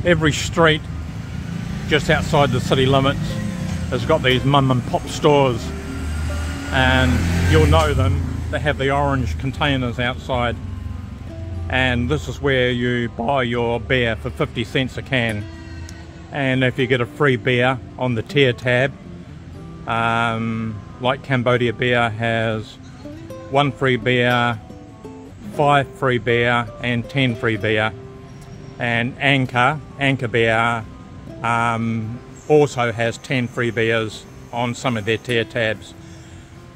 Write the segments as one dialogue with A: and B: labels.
A: Every street just outside the city limits has got these mum and pop stores, and you'll know them. They have the orange containers outside, and this is where you buy your beer for 50 cents a can. And if you get a free beer on the tier tab, like Cambodia beer has 1 free beer, 5 free beer and 10 free beer. And Anchor beer also has 10 free beers on some of their tier tabs.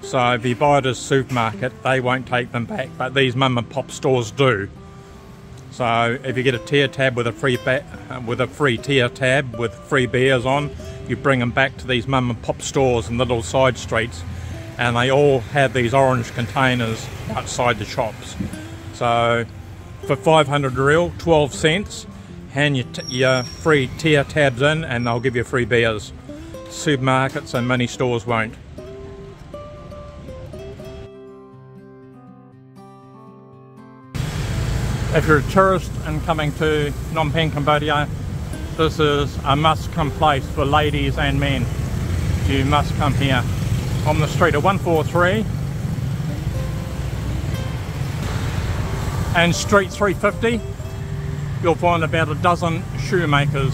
A: So if you buy it at a supermarket, they won't take them back, but these mum and pop stores do. So if you get a tier tab with a free tier tab with free beers on, you bring them back to these mum and pop stores in little side streets, and they all have these orange containers outside the shops. So for 500 real, 12 cents, hand your free tier tabs in and they'll give you free beers. Supermarkets and many stores won't. If you're a tourist and coming to Phnom Penh, Cambodia, this is a must-come place for ladies and men. You must come here. On the street of 143 and street 350, you'll find about a dozen shoemakers.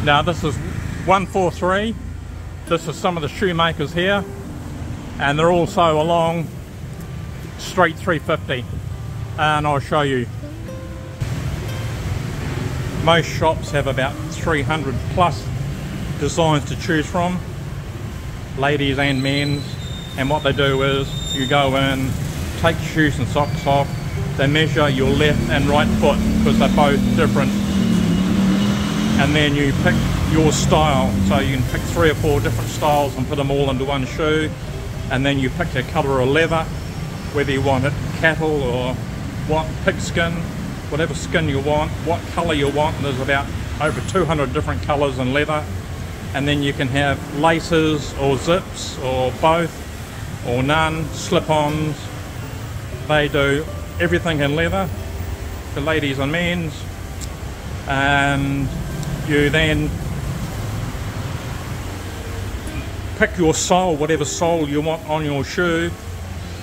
A: Now this is 143. This is some of the shoemakers here, and they're also along street 350. And I'll show you. Most shops have about 300 plus designs to choose from, ladies and men's. And what they do is you go in, take your shoes and socks off, they measure your left and right foot because they're both different, and then you pick your style. So you can pick 3 or 4 different styles and put them all into one shoe, and then you pick a colour of leather, whether you want it cattle or pigskin, whatever skin you want, what colour you want. And there's about over 200 different colours in leather, and then you can have laces or zips or both or none, slip-ons. They do everything in leather for ladies and men's, and you then pick your sole, whatever sole you want on your shoe.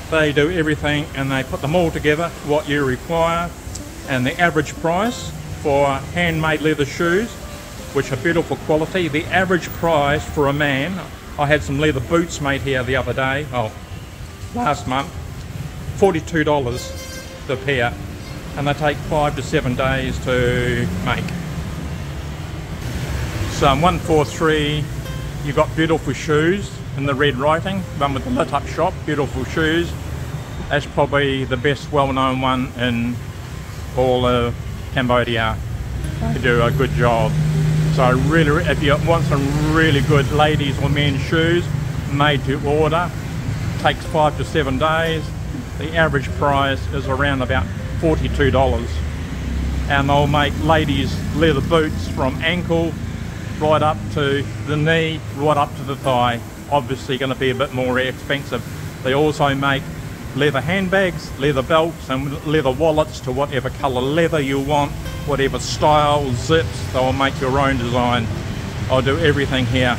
A: They do everything and they put them all together, what you require. And the average price for handmade leather shoes, which are beautiful quality, the average price for a man, I had some leather boots made here the other day, last month, $42 a pair, and they take 5 to 7 days to make. So in 143, you've got beautiful shoes in the red writing, one with the lit up shop, beautiful shoes. That's probably the best well-known one in all of Cambodia. They do a good job. So really, if you want some really good ladies or men's shoes made to order, it takes 5 to 7 days. The average price is around about $42. And they'll make ladies leather boots from ankle right up to the knee, right up to the thigh. Obviously going to be a bit more expensive. They also make leather handbags, leather belts and leather wallets to whatever colour leather you want, whatever style, zips. They'll make your own design. I'll do everything here.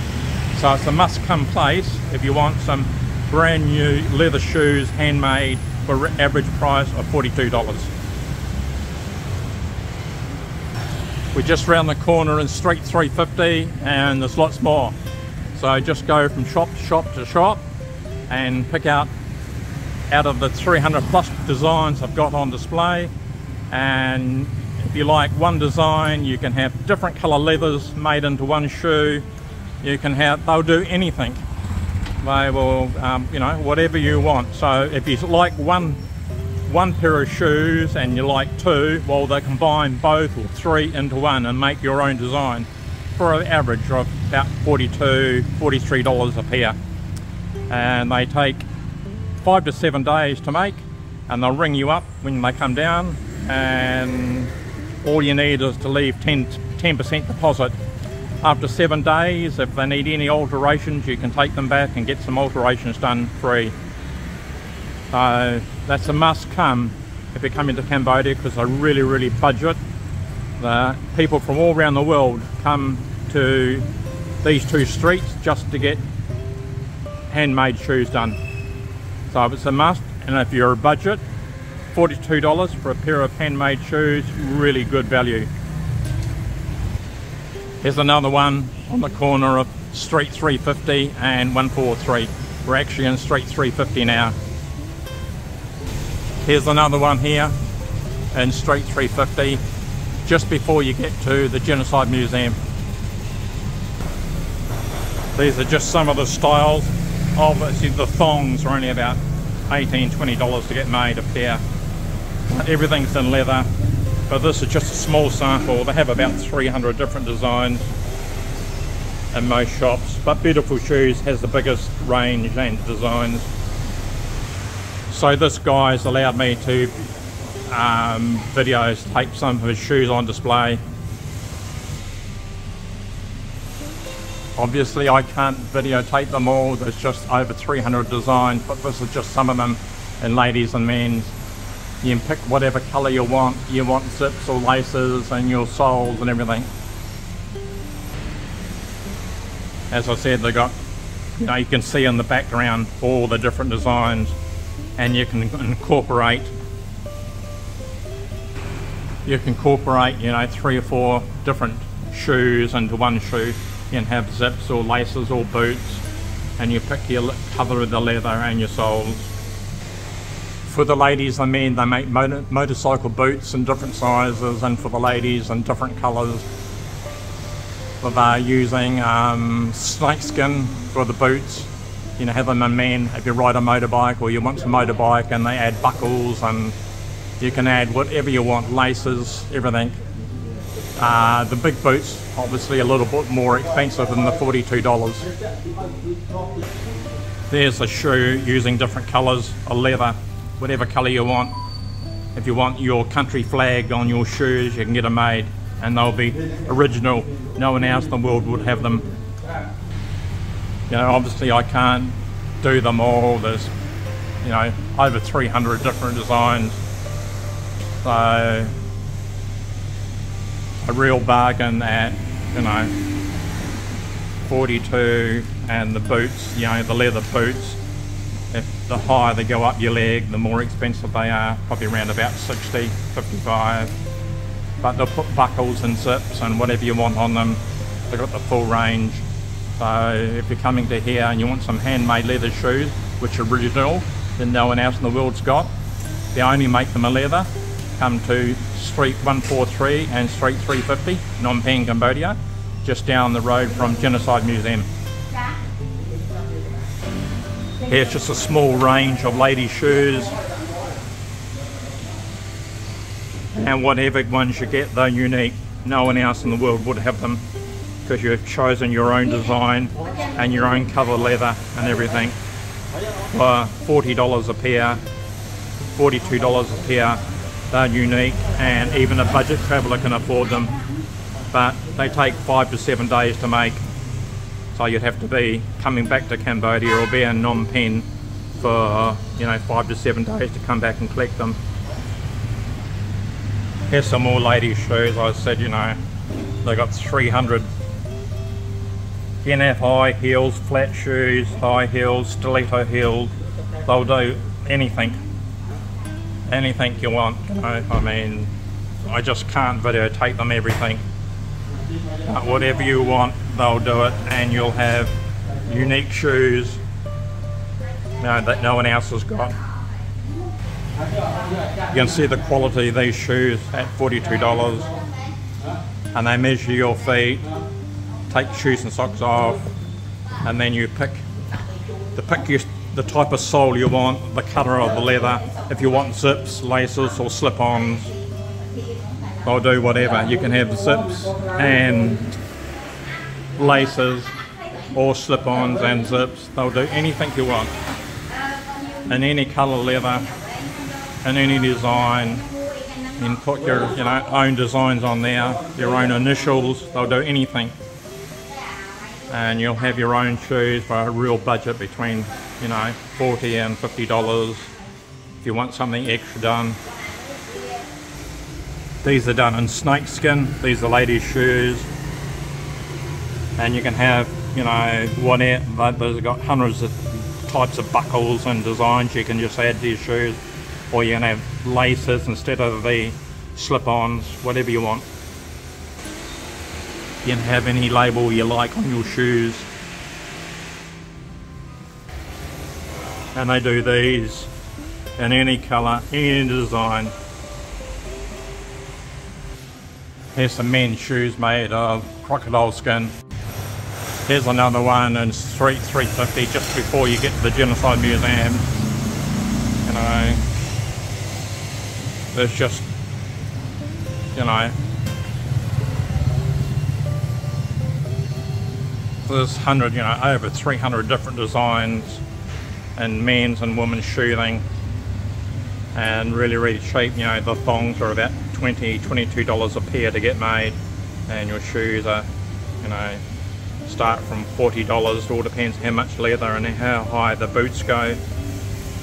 A: So it's a must-come place if you want some brand new leather shoes handmade for average price of $42. We're just round the corner in street 350 and there's lots more. So just go from shop to shop to shop and pick out of the 300 plus designs I've got on display. And if you like one design, you can have different colour leathers made into one shoe. You can have, they'll do anything. They will, you know, whatever you want. So if you like one pair of shoes and you like 2, well, they combine both or 3 into one and make your own design for an average of about $42, $43 a pair. And they take 5 to 7 days to make, and they'll ring you up when they come down, and all you need is to leave 10% deposit. After 7 days, if they need any alterations, you can take them back and get some alterations done free. So that's a must come if you're coming to Cambodia, because they really budget People from all around the world come to these two streets just to get handmade shoes done. So it's a must, and if you're a budget, $42 for a pair of handmade shoes, really good value. Here's another one on the corner of Street 350 and 143. We're actually in Street 350 now. Here's another one here in Street 350, just before you get to the Genocide Museum. These are just some of the styles. Obviously the thongs are only about $18, $20 to get made a pair. Everything's in leather, but this is just a small sample. They have about 300 different designs in most shops, but Beautiful Shoes has the biggest range and designs. So this guy's allowed me to tape some of his shoes on display. Obviously I can't videotape them all, there's just over 300 designs, but this is just some of them in ladies and men's. You can pick whatever colour you want zips or laces and your soles and everything. As I said, they got, you can see in the background all the different designs, and you can incorporate 3 or 4 different shoes into one shoe. You can have zips or laces or boots, and you pick your cover of the leather and your soles. For the ladies and men, they make motorcycle boots in different sizes, and for the ladies in different colours. But they're using snakeskin for the boots. Have them in men if you ride a motorbike or you want some motorbike, and they add buckles, and you can add whatever you want, laces, everything. The big boots, obviously a little bit more expensive than the $42. There's a shoe using different colours of leather, whatever colour you want. If you want your country flag on your shoes, you can get them made, and they'll be original. No one else in the world would have them. Obviously I can't do them all. There's, over 300 different designs. So a real bargain at, 42, and the boots, the leather boots, if the higher they go up your leg, the more expensive they are, probably around about 60, 55. But they'll put buckles and zips and whatever you want on them. They've got the full range. So if you're coming to here and you want some handmade leather shoes, which are original, that no one else in the world's got, they only make them in leather, come to Street 143 and Street 350, Phnom Penh, Cambodia, just down the road from Genocide Museum. Here's just a small range of ladies' shoes. And whatever ones you get, they're unique. No one else in the world would have them, because you've chosen your own design and your own cover leather and everything. For $40 a pair, $42 a pair, they're unique, and even a budget traveller can afford them. But they take 5 to 7 days to make. So you'd have to be coming back to Cambodia or be in Phnom Penh for 5 to 7 days to come back and collect them. Here's some more ladies' shoes. I said, they got 300. You can have high heels, flat shoes, high heels, stiletto heels. They'll do anything you want. I just can't videotape them everything. But whatever you want, they'll do it, and you'll have unique shoes that no one else has got. You can see the quality of these shoes at $42, and they measure your feet, take shoes and socks off, and then you pick the type of sole you want, the colour of the leather. If you want zips, laces or slip-ons, they'll do whatever. You can have zips and laces or slip-ons and zips. They'll do anything you want, in any colour leather, in any design. You can put your own designs on there, your own initials. They'll do anything, and you'll have your own shoes for a real budget between $40 and $50 if you want something extra done. These are done in snake skin. These are ladies' shoes. And you can have, you know, whatever. They've got hundreds of types of buckles and designs you can just add to your shoes. Or you can have laces instead of the slip-ons, whatever you want. You can have any label you like on your shoes. And they do these in any colour, any design. Here's some men's shoes made of crocodile skin. Here's another one in Street 350 just before you get to the Genocide Museum. You know, there's just, you know, there's over 300 different designs in men's and women's shoeing, and really cheap. You know, the thongs are about $22 a pair to get made, and your shoes are, you know, start from $40. All depends how much leather and how high the boots go.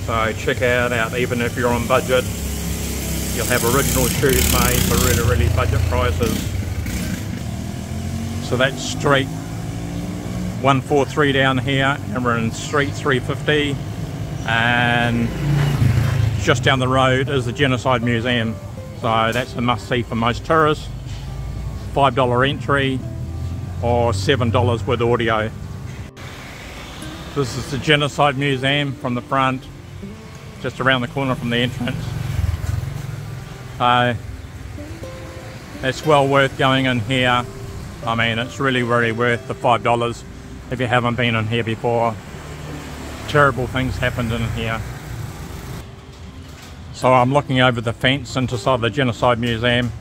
A: So check it out. Even if you're on budget, you'll have original shoes made for really budget prices. So that's Street 143 down here, and we're in Street 350, and just down the road is the Genocide Museum. So that's a must-see for most tourists. $5 entry or $7 with audio. This is the Genocide Museum from the front, just around the corner from the entrance. It's well worth going in here. I mean, it's really worth the $5 if you haven't been in here before. Terrible things happened in here. So I'm looking over the fence inside the Genocide Museum,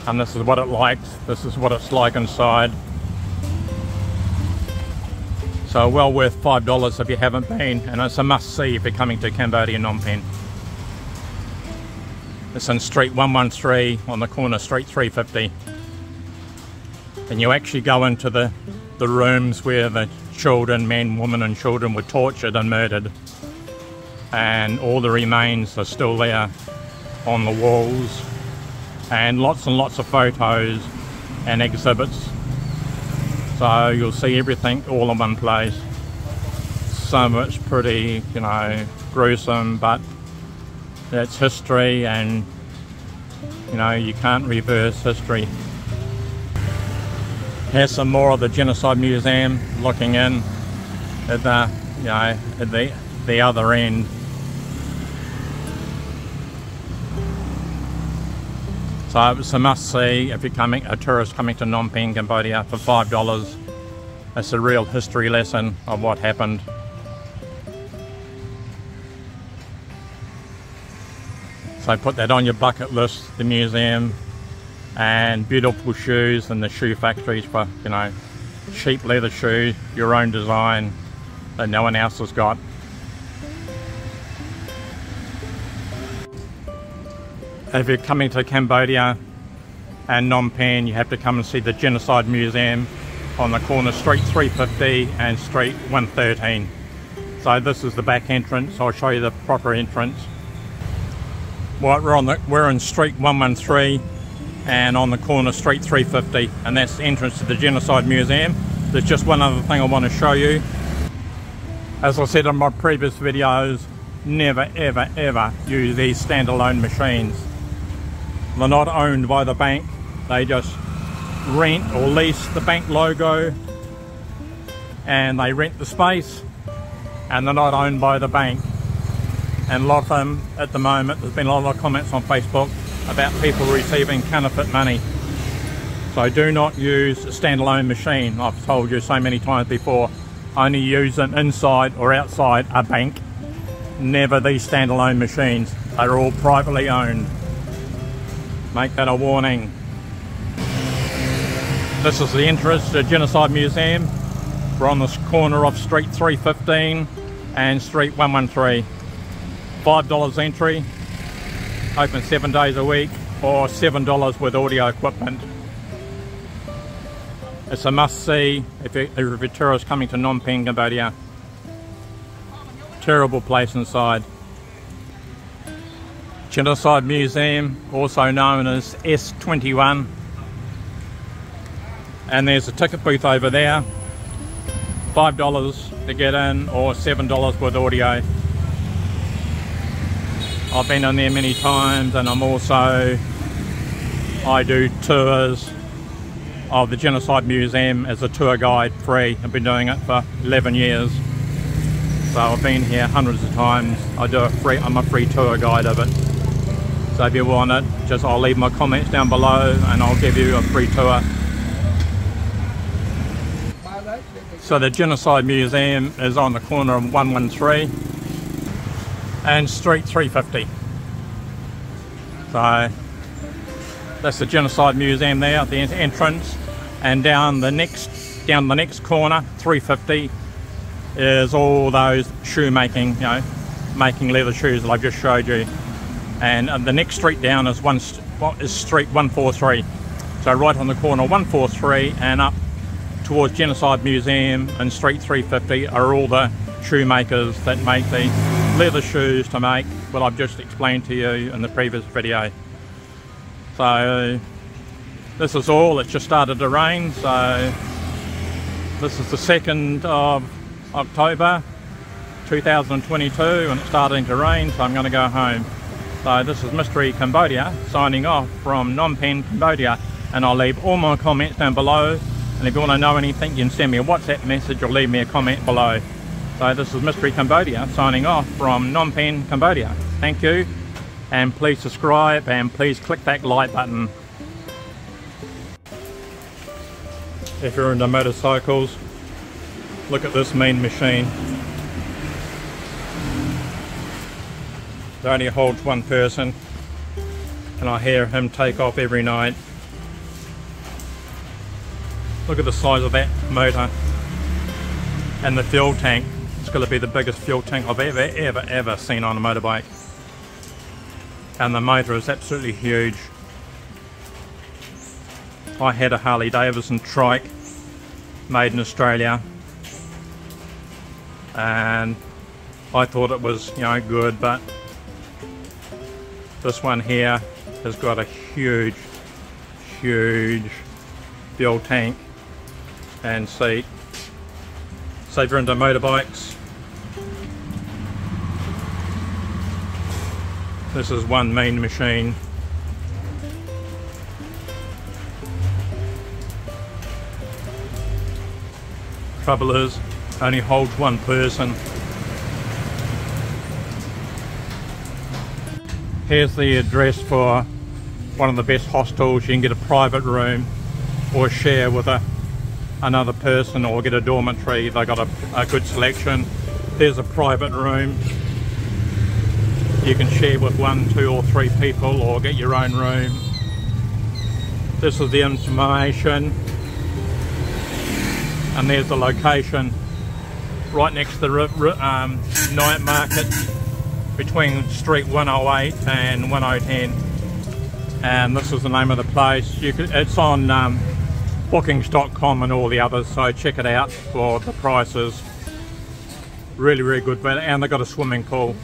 A: and this is what it's like inside. So well worth $5 if you haven't been, and it's a must-see if you're coming to Cambodia, Phnom Penh. It's in Street 113 on the corner Street 350. And you actually go into the rooms where the children, men, women and children were tortured and murdered. And all the remains are still there on the walls. And lots of photos and exhibits. So you'll see everything all in one place. Some of it's pretty, you know, gruesome, but it's history, and you know, you can't reverse history. Here's some more of the Genocide Museum, looking in at the, you know, at the other end. So it's a must-see if you're a tourist coming to Phnom Penh, Cambodia, for $5. It's a real history lesson of what happened. So put that on your bucket list, the museum, and beautiful shoes and the shoe factories for, you know, cheap leather shoes, your own design that no one else has got. If you're coming to Cambodia and Phnom Penh, you have to come and see the Genocide Museum on the corner Street 350 and Street 113. So this is the back entrance. I'll show you the proper entrance. Right, we're in Street 113 and on the corner Street 350, and that's the entrance to the Genocide Museum. There's just one other thing I want to show you. As I said in my previous videos, never ever use these standalone machines. They're not owned by the bank. They just rent or lease the bank logo, and they rent the space, and they're not owned by the bank. And a lot of them at the moment, there's been a lot of comments on Facebook about people receiving counterfeit money. So do not use a standalone machine. I've told you so many times before, only use them inside or outside a bank. Never these standalone machines. They're all privately owned. Make that a warning. This is the entrance to the Genocide Museum. We're on this corner of Street 315 and Street 113. $5 entry, open 7 days a week, or $7 with audio equipment. It's a must-see if you're a tourist coming to Phnom Penh, Cambodia. Terrible place inside. Genocide Museum, also known as S21. And there's a ticket booth over there, $5 to get in or $7 with audio. I've been in there many times, and I do tours of the Genocide Museum as a tour guide, free. I've been doing it for 11 years. So I've been here hundreds of times. I'm a free tour guide of it. So if you want it, I'll leave my comments down below and I'll give you a free tour. So the Genocide Museum is on the corner of 113 and Street 350. So that's the Genocide Museum there at the entrance, and down the next corner, 350, is all those shoemaking, making leather shoes that I've just showed you. And the next street down is Street 143. So right on the corner 143 and up towards Genocide Museum and Street 350 are all the shoemakers that make the leather shoes to make what I've just explained to you in the previous video. So this is all. It's just started to rain, so this is the 2nd of October 2022 and it's starting to rain, so I'm going to go home. So this is Mystery Cambodia signing off from Phnom Penh, Cambodia, and I'll leave all my comments down below, and if you want to know anything you can send me a WhatsApp message or leave me a comment below. So this is Mystery Cambodia signing off from Phnom Penh, Cambodia. Thank you, and please subscribe and please click that like button. If you're into motorcycles, look at this mean machine. It only holds one person, and I hear him take off every night. Look at the size of that motor and the fuel tank. It's going to be the biggest fuel tank I've ever seen on a motorbike. And the motor is absolutely huge. I had a Harley Davidson trike made in Australia, and I thought it was, good, but this one here has got a huge fuel tank and seat. So if you're into motorbikes, this is one mean machine. Trouble is, only holds one person. Here's the address for one of the best hostels. You can get a private room or share with another person, or get a dormitory. They got a good selection. There's a private room. You can share with 1, 2 or 3 people, or get your own room. This is the information, and there's the location right next to the night market between Street 108 and 1010, and this is the name of the place. It's on bookings.com and all the others, so check it out for the prices. Really good, and they've got a swimming pool.